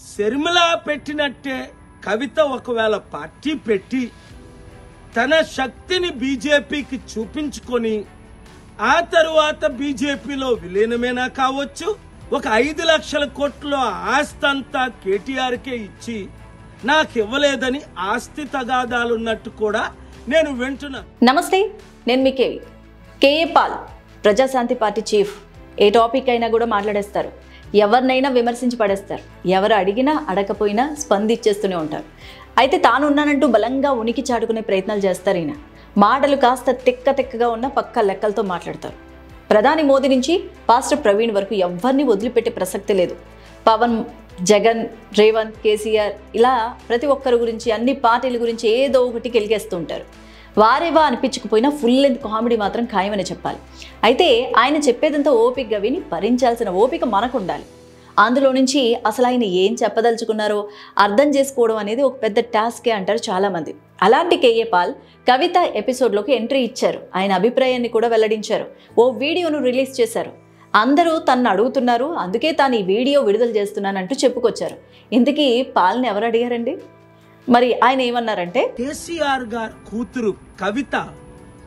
శర్మిల పెట్టినట్టే కవిత ఒకవేళ పార్టీ పెట్టి తన శక్తిని బీజేపీకి చూపించుకొని ఆ తరువాత బీజేపీలో విలీనమేనా కావచ్చు, ఒక 5 లక్షల కోట్ల ఆస్తంతా కేటీఆర్కే ఇచ్చి నాకు ఇవ్వలేదని ఆస్తి తగాదాలున్నట్టు కూడా నేను వింటున్నా. నమస్తే, నేను మీ కేఏ పాల్, ప్రజాశాంతి పార్టీ చీఫ్. ఏ టాపిక్ అయినా కూడా మాట్లాడేస్తారు, ఎవరినైనా విమర్శించి పడేస్తారు, ఎవరు అడిగినా అడగకపోయినా స్పందించేస్తూనే ఉంటారు. అయితే తానున్నానంటూ బలంగా ఉనికి చాటుకునే ప్రయత్నాలు చేస్తారు. ఈయన మాటలు కాస్త తిక్కగా ఉన్న పక్క లెక్కలతో మాట్లాడతారు. ప్రధాని మోదీ నుంచి పాస్టర్ ప్రవీణ్ వరకు ఎవరిని వదిలిపెట్టే ప్రసక్తి లేదు. పవన్, జగన్, రేవంత్, కేసీఆర్ ఇలా ప్రతి ఒక్కరి గురించి, అన్ని పార్టీల గురించి ఏదో ఒకటి కెలిగేస్తూ ఉంటారు. వారేవా అనిపించకపోయినా ఫుల్ లెంత్ కామెడీ మాత్రం ఖాయమని చెప్పాలి. అయితే ఆయన చెప్పేదంతా ఓపికగా విని భరించాల్సిన ఓపిక మనకు ఉండాలి. అందులో నుంచి అసలు ఆయన ఏం చెప్పదలుచుకున్నారో అర్థం చేసుకోవడం అనేది ఒక పెద్ద టాస్కే అంటారు చాలామంది. అలాంటి కేఏ పాల్ కవిత ఎపిసోడ్లోకి ఎంట్రీ ఇచ్చారు. ఆయన అభిప్రాయాన్ని కూడా వెల్లడించారు. ఓ వీడియోను రిలీజ్ చేశారు. అందరూ తన్ను అడుగుతున్నారు, అందుకే తాను ఈ వీడియో విడుదల చేస్తున్నానంటూ చెప్పుకొచ్చారు. ఇంతకీ పాల్ని ఎవరు అడిగారండి? మరి ఆయన ఏమన్నారంటే, కేసీఆర్ గారు కూతురు కవిత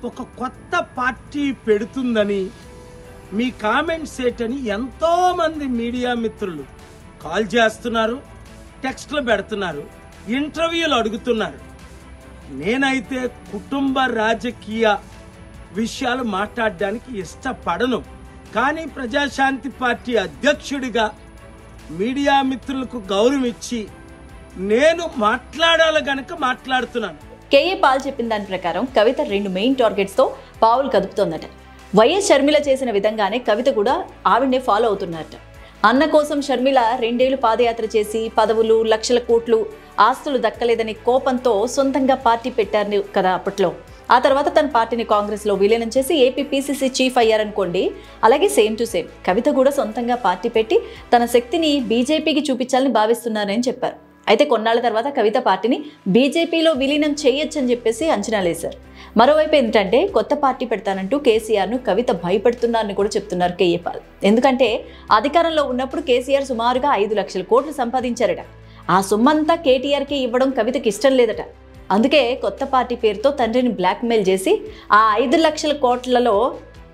ఒక కొత్త పార్టీ పెడుతుందని మీ కామెంట్స్ ఏంటని ఎంతో మంది మీడియా మిత్రులు కాల్ చేస్తున్నారు, టెక్స్ట్లు పెడుతున్నారు, ఇంటర్వ్యూలు అడుగుతున్నారు. నేనైతే కుటుంబ రాజకీయ విషయాలు మాట్లాడడానికి ఇష్టపడను. కానీ ప్రజాశాంతి పార్టీ అధ్యక్షుడిగా మీడియా మిత్రులకు గౌరవం ఇచ్చి నేను మాట్లాడాలి గనక మాట్లాడుతున్నాను. కేఏ పాల్ చెప్పిన దాని ప్రకారం కవిత 2 మెయిన్ టార్గెట్స్తో పావులు కదుపుతోందట. వైఎస్ షర్మిల చేసిన విధంగానే కవిత కూడా ఆవిడనే ఫాలో అవుతున్నారట. అన్న కోసం షర్మిల 2 ఏళ్లు పాదయాత్ర చేసి పదవులు, లక్షల కోట్లు ఆస్తులు దక్కలేదని కోపంతో సొంతంగా పార్టీ పెట్టారు కదా అప్పట్లో. ఆ తర్వాత తన పార్టీని కాంగ్రెస్లో విలీనం చేసి ఏపీ పీసీసీ చీఫ్ అయ్యారనుకోండి. అలాగే సేమ్ టు సేమ్ కవిత కూడా సొంతంగా పార్టీ పెట్టి తన శక్తిని బీజేపీకి చూపించాలని భావిస్తున్నారని చెప్పారు. అయితే కొన్నాళ్ల తర్వాత కవిత పార్టీని బీజేపీలో విలీనం చేయొచ్చని చెప్పేసి అంచనాలు వేశారు. మరోవైపు ఏంటంటే కొత్త పార్టీ పెడతానంటూ కేసీఆర్ను కవిత భయపెడుతున్నారని కూడా చెప్తున్నారు కేఏ పాల్. ఎందుకంటే అధికారంలో ఉన్నప్పుడు కేసీఆర్ సుమారుగా 5 లక్షల కోట్లు సంపాదించారట. ఆ సొమ్మంతా కేటీఆర్కి ఇవ్వడం కవితకి ఇష్టం లేదట. అందుకే కొత్త పార్టీ పేరుతో తండ్రిని బ్లాక్మెయిల్ చేసి ఆ 5 లక్షల కోట్లలో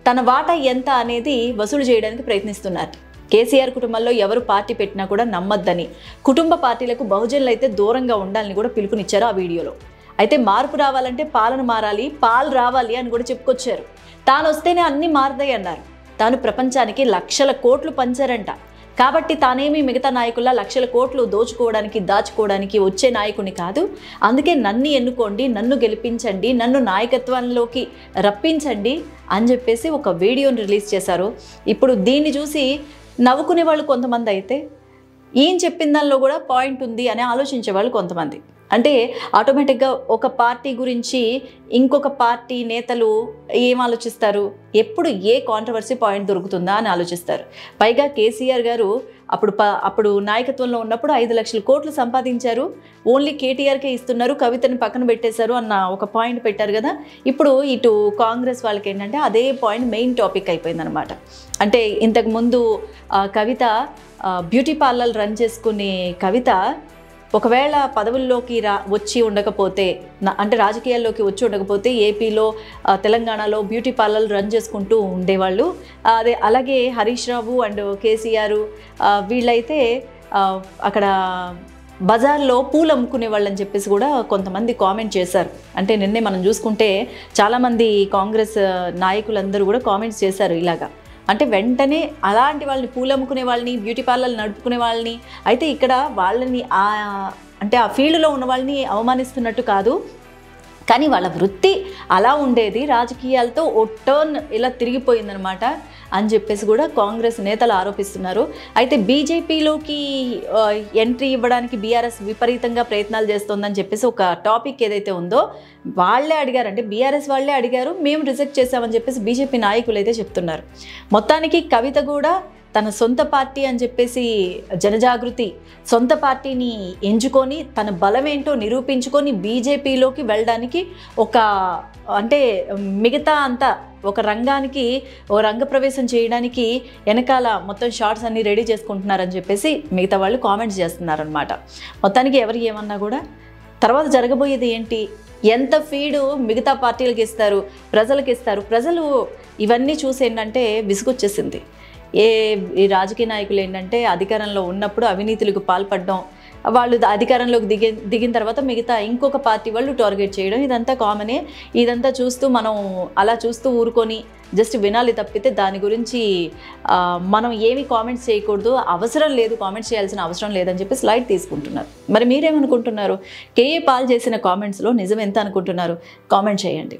తన వాటా ఎంత అనేది వసూలు చేయడానికి ప్రయత్నిస్తున్నారు. కేసీఆర్ కుటుంబంలో ఎవరు పార్టీ పెట్టినా కూడా నమ్మొద్దని, కుటుంబ పార్టీలకు బహుజనులు అయితే దూరంగా ఉండాలని కూడా పిలుపునిచ్చారు ఆ వీడియోలో. అయితే మార్పు రావాలంటే పాలన మారాలి, పాలు రావాలి అని కూడా చెప్పుకొచ్చారు. తాను వస్తేనే అన్నీ మారుతాయి అన్నారు. తాను ప్రపంచానికి లక్షల కోట్లు పంచారంట. కాబట్టి తానేమి మిగతా నాయకుల్లా లక్షల కోట్లు దోచుకోవడానికి, దాచుకోవడానికి వచ్చే నాయకుని కాదు. అందుకే నన్ను ఎన్నుకోండి, నన్ను గెలిపించండి, నన్ను నాయకత్వంలోకి రప్పించండి అని చెప్పేసి ఒక వీడియోని రిలీజ్ చేశారు. ఇప్పుడు దీన్ని చూసి నవ్వుకునే వాళ్ళు కొంతమంది, అయితే ఈయన చెప్పిన దానిలో కూడా పాయింట్ ఉంది అని ఆలోచించే వాళ్ళు కొంతమంది. అంటే ఆటోమేటిక్గా ఒక పార్టీ గురించి ఇంకొక పార్టీ నేతలు ఏం ఆలోచిస్తారు, ఎప్పుడు ఏ కాంట్రవర్సీ పాయింట్ దొరుకుతుందా అని ఆలోచిస్తారు. పైగా కేసీఆర్ గారు అప్పుడు నాయకత్వంలో ఉన్నప్పుడు 5 లక్షల కోట్లు సంపాదించారు, ఓన్లీ కేటీఆర్కే ఇస్తున్నారు, కవితని పక్కన పెట్టేశారు అన్న ఒక పాయింట్ పెట్టారు కదా. ఇప్పుడు ఇటు కాంగ్రెస్ వాళ్ళకి ఏంటంటే అదే పాయింట్ మెయిన్ టాపిక్ అయిపోయిందనమాట. అంటే ఇంతకుముందు కవిత బ్యూటీ పార్లర్ రన్ చేసుకునే కవిత ఒకవేళ పదవుల్లోకి వచ్చి ఉండకపోతే, అంటే రాజకీయాల్లోకి వచ్చి ఉండకపోతే ఏపీలో, తెలంగాణలో బ్యూటీ పార్లర్ రన్ చేసుకుంటూ ఉండేవాళ్ళు. అలాగే హరీష్ రావు అండ్ కేసీఆర్ వీళ్ళైతే అక్కడ బజార్లో పూలు అమ్ముకునే వాళ్ళని చెప్పేసి కూడా కొంతమంది కామెంట్ చేశారు. అంటే నిన్నే మనం చూసుకుంటే చాలామంది కాంగ్రెస్ నాయకులందరూ కూడా కామెంట్స్ చేశారు ఇలాగా. అంటే వెంటనే అలాంటి వాళ్ళని, పూలు అమ్ముకునే వాళ్ళని, బ్యూటీ పార్లర్లు నడుపుకునే వాళ్ళని, అయితే ఇక్కడ వాళ్ళని అంటే ఆ ఫీల్డ్లో ఉన్న వాళ్ళని అవమానిస్తున్నట్టు కాదు, కానీ వాళ్ళ వృత్తి అలా ఉండేది, రాజకీయాలతో ఓ టర్న్ ఇలా తిరిగిపోయిందనమాట అని చెప్పేసి కూడా కాంగ్రెస్ నేతలు ఆరోపిస్తున్నారు. అయితే బీజేపీలోకి ఎంట్రీ ఇవ్వడానికి బీఆర్ఎస్ విపరీతంగా ప్రయత్నాలు చేస్తోందని చెప్పేసి ఒక టాపిక్ ఏదైతే ఉందో వాళ్ళే అడిగారు, అంటే బీఆర్ఎస్ వాళ్ళే అడిగారు, మేము రిజెక్ట్ చేసామని చెప్పేసి బీజేపీ నాయకులు అయితే చెప్తున్నారు. మొత్తానికి కవిత కూడా తన సొంత పార్టీ అని చెప్పేసి జనజాగృతి సొంత పార్టీని ఎంచుకొని తన బలమేంటో నిరూపించుకొని బీజేపీలోకి వెళ్ళడానికి ఒక, అంటే మిగతా అంతా ఒక రంగానికి ఓ రంగ ప్రవేశం చేయడానికి వెనకాల మొత్తం షార్ట్స్ అన్నీ రెడీ చేసుకుంటున్నారని చెప్పేసి మిగతా వాళ్ళు కామెంట్స్ చేస్తున్నారనమాట. మొత్తానికి ఎవరు ఏమన్నా కూడా తర్వాత జరగబోయేది ఏంటి, ఎంత ఫీడు మిగతా పార్టీలకు ఇస్తారు, ప్రజలకు ఇస్తారు. ప్రజలు ఇవన్నీ చూసి ఏంటంటే విసుగొచ్చేసింది. ఈ రాజకీయ నాయకులు ఏంటంటే అధికారంలో ఉన్నప్పుడు అవినీతులకు పాల్పడడం, వాళ్ళు అధికారంలోకి దిగిన తర్వాత మిగతా ఇంకొక పార్టీ వాళ్ళు టార్గెట్ చేయడం, ఇదంతా కామనే. ఇదంతా చూస్తూ మనం అలా చూస్తూ ఊరుకొని జస్ట్ వినాలి తప్పితే దాని గురించి మనం ఏమి కామెంట్స్ చేయకూడదు, అవసరం లేదు, కామెంట్స్ చేయాల్సిన అవసరం లేదని చెప్పి స్లైడ్ తీసుకుంటున్నారు. మరి మీరేమనుకుంటున్నారు? కేఏ పాల్ చేసిన కామెంట్స్లో నిజం ఎంత అనుకుంటున్నారు? కామెంట్ చేయండి.